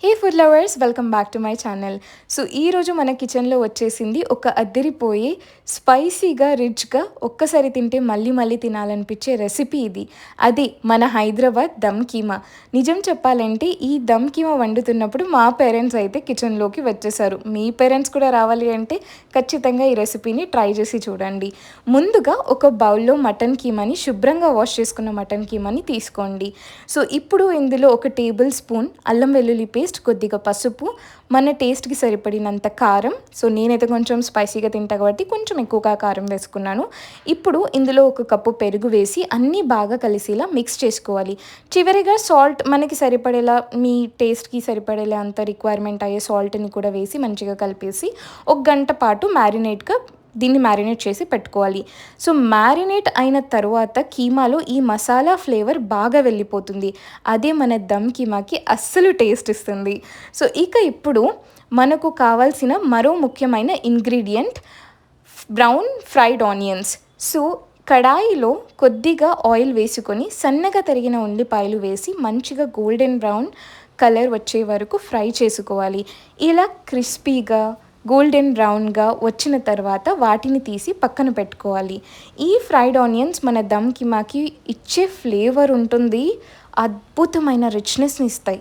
Hey food lovers, welcome back to my channel. So ఈరోజు మన కిచెన్లో వచ్చేసింది ఒక అద్దరిపోయే స్పైసీగా రిచ్గా ఒక్కసారి తింటే మళ్ళీ మళ్ళీ తినాలనిపించే రెసిపీ ఇది. అది మన హైదరాబాద్ దమ్ కీమా. నిజం చెప్పాలంటే ఈ దమ్ కీమా వండుతున్నప్పుడు మా పేరెంట్స్ అయితే కిచెన్లోకి వచ్చేసారు. మీ పేరెంట్స్ కూడా రావాలి అంటే ఖచ్చితంగా ఈ రెసిపీని ట్రై చేసి చూడండి. ముందుగా ఒక బౌల్లో మటన్ కీమాని శుభ్రంగా వాష్ చేసుకున్న మటన్ కీమాని తీసుకోండి. సో ఇప్పుడు ఇందులో ఒక టేబుల్ స్పూన్ అల్లం వెల్లుల్లి పేస్ట్, కొద్దిగా పసుపు, మన టేస్ట్కి సరిపడినంత కారం. సో నేనైతే కొంచెం స్పైసీగా తింటా కాబట్టి కొంచెం ఎక్కువగా కారం వేసుకున్నాను. ఇప్పుడు ఇందులో ఒక కప్పు పెరుగు వేసి అన్నీ బాగా కలిసేలా మిక్స్ చేసుకోవాలి. చివరిగా సాల్ట్ మనకి సరిపడేలా, మీ టేస్ట్కి సరిపడేలా అంత రిక్వైర్మెంట్ అయ్యే సాల్ట్ని కూడా వేసి మంచిగా కలిపేసి ఒక గంట పాటు దీన్ని మ్యారినేట్ చేసి పెట్టుకోవాలి. సో మ్యారినేట్ అయిన తర్వాత కీమాలో ఈ మసాలా ఫ్లేవర్ బాగా వెళ్ళిపోతుంది. అదే మన దమ్ కీమాకి అస్సలు టేస్ట్ ఇస్తుంది. సో ఇప్పుడు మనకు కావాల్సిన మరో ముఖ్యమైన ingredient brown fried onions. So కడాయిలో కొద్దిగా ఆయిల్ వేసుకొని సన్నగా తరిగిన ఉల్లిపాయలు వేసి మంచిగా గోల్డెన్ బ్రౌన్ కలర్ వచ్చే వరకు ఫ్రై చేసుకోవాలి. ఇలా క్రిస్పీగా గోల్డెన్ బ్రౌన్గా వచ్చిన తర్వాత వాటిని తీసి పక్కన పెట్టుకోవాలి. ఈ ఫ్రైడ్ ఆనియన్స్ మన దమ్ కీమాకి ఇచ్చే ఫ్లేవర్ ఉంటుంది, అద్భుతమైన రిచ్నెస్ని ఇస్తాయి,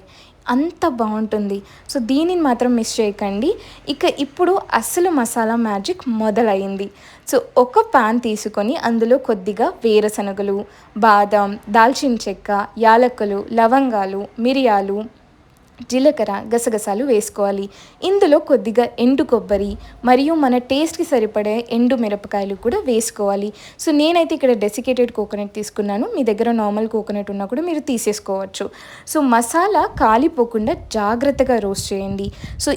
అంత బాగుంటుంది. సో దీనిని మాత్రం మిస్ చేయకండి. ఇప్పుడు అసలు మసాలా మ్యాజిక్ మొదలైంది. సో ఒక పాన్ తీసుకొని అందులో కొద్దిగా వేరుశనగలు, బాదం, దాల్చిన చెక్క, యాలకులు, లవంగాలు, మిరియాలు, జీలకర్ర, గసగసాలు వేసుకోవాలి. ఇందులో కొద్దిగా ఎండు కొబ్బరి మరియు మన టేస్ట్కి సరిపడే ఎండు మిరపకాయలు కూడా వేసుకోవాలి. సో నేనైతే ఇక్కడ డెసికేటెడ్ కోకోనట్ తీసుకున్నాను. మీ దగ్గర నార్మల్ కోకోనట్ ఉన్నా కూడా మీరు తీసేసుకోవచ్చు. సో మసాలా కాలిపోకుండా జాగ్రత్తగా రోస్ట్ చేయండి. సో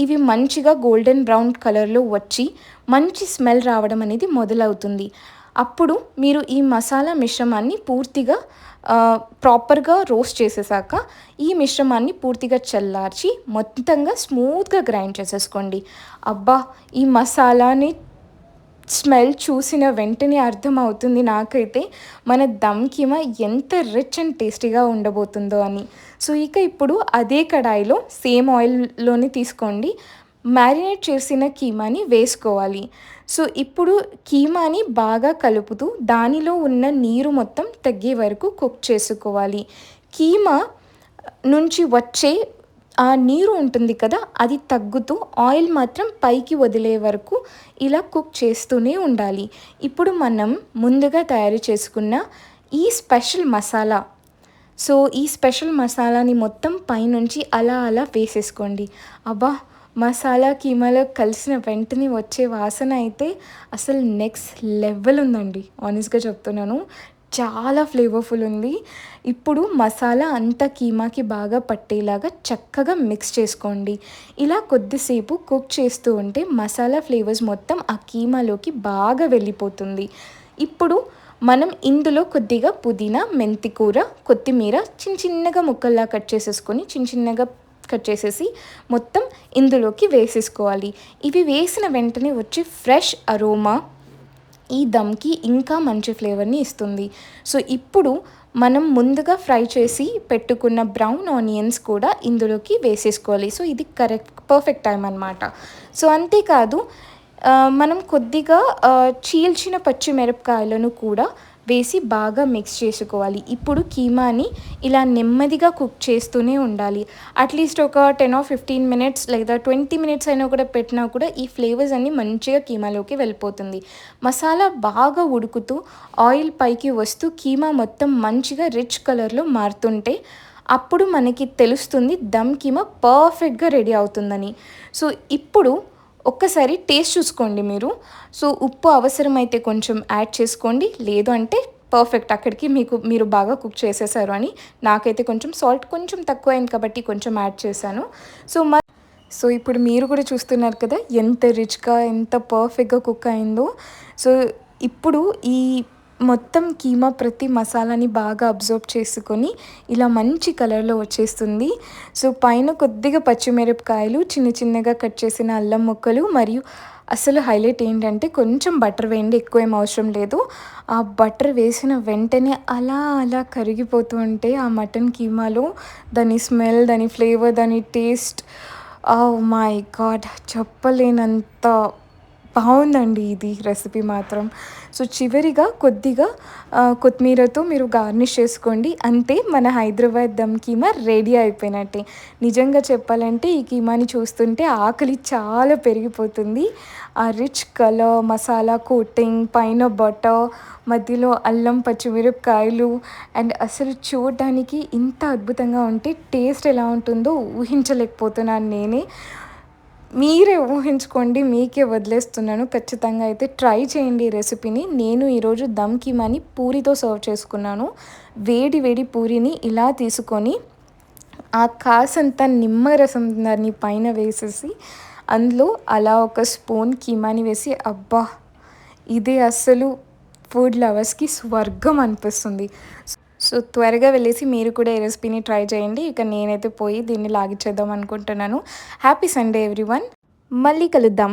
ఇవి మంచిగా గోల్డెన్ బ్రౌన్ కలర్లో వచ్చి మంచి స్మెల్ రావడం అనేది మొదలవుతుంది. అప్పుడు మీరు ఈ మసాలా మిశ్రమాన్ని పూర్తిగా ప్రాపర్గా రోస్ట్ చేసేసాక ఈ మిశ్రమాన్ని పూర్తిగా చల్లార్చి మొత్తంగా స్మూత్గా గ్రైండ్ చేసేసుకోండి. అబ్బా, ఈ మసాలాని స్మెల్ చూసిన వెంటనే అర్థమవుతుంది నాకైతే మన దమ్ కీమా ఎంత రిచ్ అండ్ టేస్టీగా ఉండబోతుందో అని. సో ఇప్పుడు అదే కడాయిలో సేమ్ ఆయిల్లోనే తీసుకోండి, మ్యారినేట్ చేసిన కీమాని వేసుకోవాలి. సో ఇప్పుడు కీమాని బాగా కలుపుతూ దానిలో ఉన్న నీరు మొత్తం తగ్గే వరకు కుక్ చేసుకోవాలి. కీమా నుంచి వచ్చే ఆ నీరు ఉంటుంది కదా, అది తగ్గుతూ ఆయిల్ మాత్రం పైకి వదిలే వరకు ఇలా కుక్ చేస్తూనే ఉండాలి. ఇప్పుడు మనం ముందుగా తయారు చేసుకున్న ఈ స్పెషల్ మసాలా, సో ఈ స్పెషల్ మసాలాని మొత్తం పైనుంచి అలా వేసేసుకోండి. అబ్బా, మసాలా కీమాలో కలిసిన వెంటనే వచ్చే వాసన అయితే అసలు నెక్స్ట్ లెవెల్ ఉందండి. ఆనెస్ట్గా చెప్తున్నాను, చాలా ఫ్లేవర్ఫుల్ ఉంది. ఇప్పుడు మసాలా అంతా కీమాకి బాగా పట్టేలాగా చక్కగా మిక్స్ చేసుకోండి. ఇలా కొద్దిసేపు కుక్ చేస్తూ ఉంటే మసాలా ఫ్లేవర్స్ మొత్తం ఆ కీమాలోకి బాగా వెళ్ళిపోతుంది. ఇప్పుడు మనం ఇందులో కొద్దిగా పుదీనా, మెంతికూర, కొత్తిమీర చిన్నగా ముక్కల్లా కట్ చేసేసి మొత్తం ఇందులోకి వేసేసుకోవాలి. ఇవి వేసిన వెంటనే వచ్చే ఫ్రెష్ అరోమా ఈ దమ్కి ఇంకా మంచి ఫ్లేవర్ని ఇస్తుంది. సో ఇప్పుడు మనం ముందుగా ఫ్రై చేసి పెట్టుకున్న బ్రౌన్ ఆనియన్స్ కూడా ఇందులోకి వేసేసుకోవాలి. సో ఇది పర్ఫెక్ట్ టైం అన్నమాట. సో అంతేకాదు, మనం కొద్దిగా చీల్చిన పచ్చిమిరపకాయలను కూడా వేసి బాగా మిక్స్ చేసుకోవాలి. ఇప్పుడు కీమాని ఇలా నెమ్మదిగా కుక్ చేస్తూనే ఉండాలి. అట్లీస్ట్ ఒక 10 or 15 minutes లేదా 20 minutes అయినా కూడా పెట్టినా కూడా ఈ ఫ్లేవర్స్ అన్నీ మంచిగా కీమాలోకి వెళ్ళిపోతుంది. మసాలా బాగా ఉడుకుతూ ఆయిల్ పైకి వస్తూ కీమా మొత్తం మంచిగా రిచ్ కలర్లో మారుతుంటే అప్పుడు మనకి తెలుస్తుంది దమ్ కీమా పర్ఫెక్ట్గా రెడీ అవుతుందని. సో ఇప్పుడు ఒక్కసారి టేస్ట్ చూసుకోండి మీరు. సో ఉప్పు అవసరమైతే కొంచెం యాడ్ చేసుకోండి, లేదు అంటే పర్ఫెక్ట్, అక్కడికి మీరు బాగా కుక్ చేసేసారు అని. నాకైతే కొంచెం సాల్ట్ కొంచెం తక్కువ అయింది కాబట్టి కొంచెం యాడ్ చేశాను. సో ఇప్పుడు మీరు కూడా చూస్తున్నారు కదా ఎంత రిచ్గా, ఎంత పర్ఫెక్ట్గా కుక్ అయిందో. సో ఇప్పుడు ఈ మొత్తం కీమా ప్రతి మసాలాని బాగా అబ్జర్వ్ చేసుకొని ఇలా మంచి కలర్లో వచ్చేస్తుంది. సో పైన కొద్దిగా పచ్చిమిరపకాయలు, చిన్నగా కట్ చేసిన అల్లం ముక్కలు మరియు అసలు హైలైట్ ఏంటంటే కొంచెం బటర్ వేయండి, ఎక్కువ ఏం అవసరం లేదు. ఆ బటర్ వేసిన వెంటనే అలా అలా కరిగిపోతూ ఉంటే ఆ మటన్ కీమాలో దాని స్మెల్, దాని ఫ్లేవర్, దాని టేస్ట్, ఓహ్ మై గాడ్! చెప్పలేనంత బావుందండి ఇది రెసిపీ మాత్రం. సో, చివరిగా కొద్దిగా కొత్తిమీరతో మీరు గార్నిష్ చేసుకోండి. అంతే, మన హైదరాబాద్ దమ్ కీమా రెడీ అయిపోయినట్టే. నిజంగా చెప్పాలంటే ఈ కీమాని చూస్తుంటే ఆకలి చాలా పెరిగిపోతుంది. ఆ రిచ్ కలర్, మసాలా కోటింగ్, పైన బటర్, మధ్యలో అల్లం, పచ్చిమిరపకాయలు అండ్ అసలు చూడడానికి ఇంత అద్భుతంగా ఉంటే టేస్ట్ ఎలా ఉంటుందో ఊహించలేకపోతున్నాను నేనే. మీరే ఊహించుకోండి. మీకే వదిలేస్తున్నాను. ఖచ్చితంగా అయితే ట్రై చేయండి ఈ రెసిపీని. నేను ఈరోజు దమ్ కీమాని పూరితో సర్వ్ చేసుకున్నాను. వేడి వేడి పూరిని ఇలా తీసుకొని ఆ కాసంత నిమ్మరసం దాన్ని పైన వేసేసి అందులో అలా ఒక స్పూన్ కీమాని వేసి అబ్బా! ఇది అస్సలు ఫుడ్ లవర్స్‌కి స్వర్గం అనిపిస్తుంది. సో, త్వరగా వెళ్ళేసి మీరు కూడా ఈ రెసిపీని ట్రై చేయండి. ఇక నేనైతే పోయి దీన్ని లాగిచ్చేద్దాం అనుకుంటున్నాను. Happy Sunday everyone. మళ్ళీ కలుద్దాం.